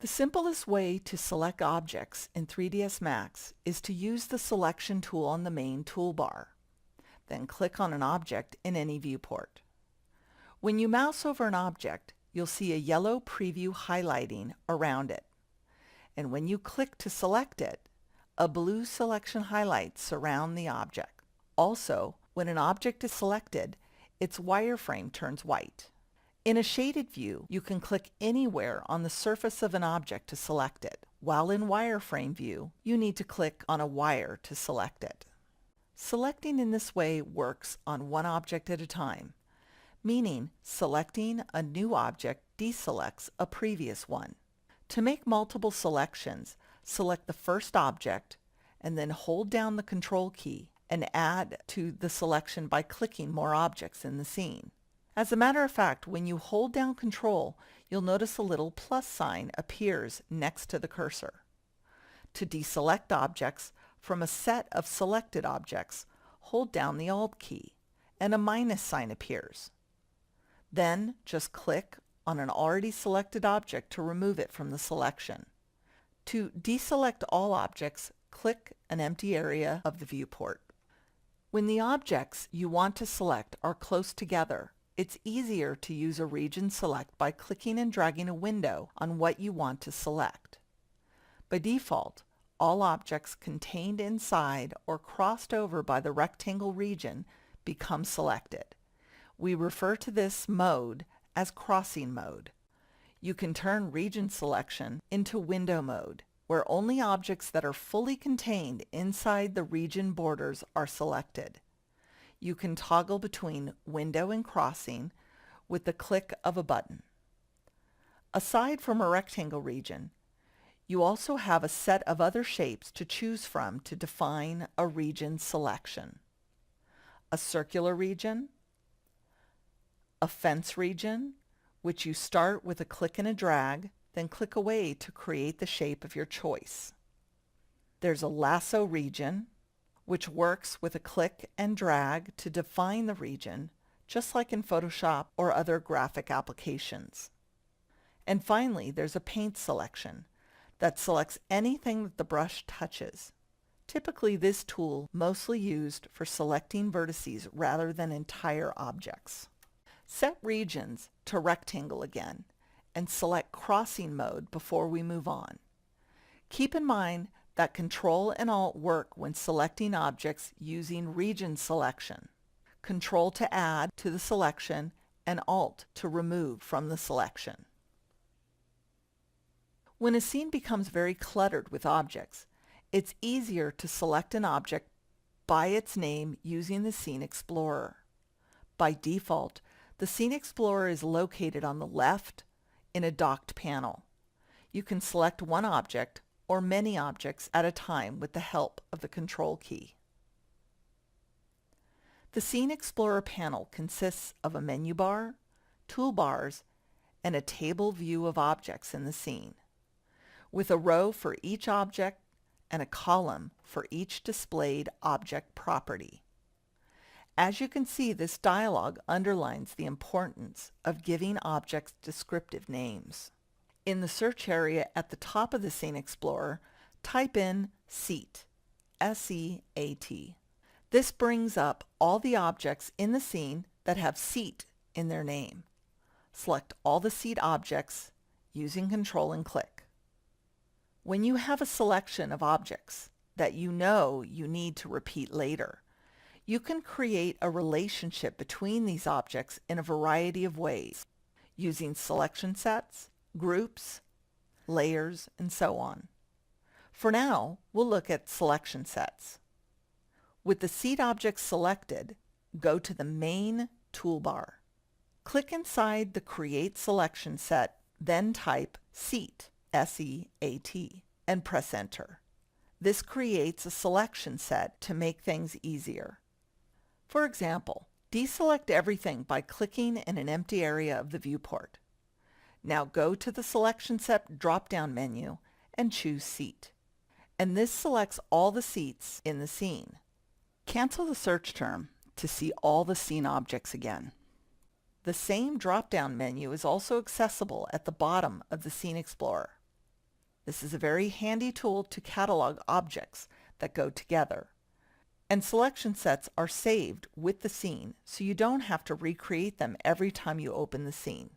The simplest way to select objects in 3ds Max is to use the selection tool on the main toolbar. Then click on an object in any viewport. When you mouse over an object, you'll see a yellow preview highlighting around it. And when you click to select it, a blue selection highlight surround the object. Also, when an object is selected, its wireframe turns white. In a shaded view, you can click anywhere on the surface of an object to select it, while in wireframe view, you need to click on a wire to select it. Selecting in this way works on one object at a time, meaning selecting a new object deselects a previous one. To make multiple selections, select the first object and then hold down the Control key and add to the selection by clicking more objects in the scene. As a matter of fact, when you hold down Control, you'll notice a little plus sign appears next to the cursor. To deselect objects from a set of selected objects, hold down the Alt key and a minus sign appears. Then just click on an already selected object to remove it from the selection. To deselect all objects, click an empty area of the viewport. When the objects you want to select are close together, it's easier to use a region select by clicking and dragging a window on what you want to select. By default, all objects contained inside or crossed over by the rectangle region become selected. We refer to this mode as crossing mode. You can turn region selection into window mode, where only objects that are fully contained inside the region borders are selected. You can toggle between window and crossing with the click of a button. Aside from a rectangle region, you also have a set of other shapes to choose from to define a region selection. A circular region, a fence region, which you start with a click and a drag, then click away to create the shape of your choice. There's a lasso region, which works with a click and drag to define the region, just like in Photoshop or other graphic applications. And finally, there's a paint selection that selects anything that the brush touches. Typically, this tool mostly used for selecting vertices rather than entire objects. Set regions to rectangle again and select crossing mode before we move on. Keep in mind that Control and Alt work when selecting objects using region selection. Control to add to the selection and Alt to remove from the selection. When a scene becomes very cluttered with objects, it's easier to select an object by its name using the Scene Explorer. By default, the Scene Explorer is located on the left in a docked panel. You can select one object or many objects at a time with the help of the Control key. The Scene Explorer panel consists of a menu bar, toolbars, and a table view of objects in the scene, with a row for each object and a column for each displayed object property. As you can see, this dialog underlines the importance of giving objects descriptive names. In the search area at the top of the Scene Explorer, type in seat, S-E-A-T. This brings up all the objects in the scene that have seat in their name. Select all the seat objects using Control and click. When you have a selection of objects that you know you need to repeat later, you can create a relationship between these objects in a variety of ways, using selection sets, groups, layers, and so on. For now, we'll look at selection sets. With the seat object selected, go to the main toolbar. Click inside the Create Selection Set, then type Seat, S-E-A-T, and press Enter. This creates a selection set to make things easier. For example, deselect everything by clicking in an empty area of the viewport. Now go to the Selection Set drop-down menu and choose Seat. And this selects all the seats in the scene. Cancel the search term to see all the scene objects again. The same drop-down menu is also accessible at the bottom of the Scene Explorer. This is a very handy tool to catalog objects that go together. And selection sets are saved with the scene, so you don't have to recreate them every time you open the scene.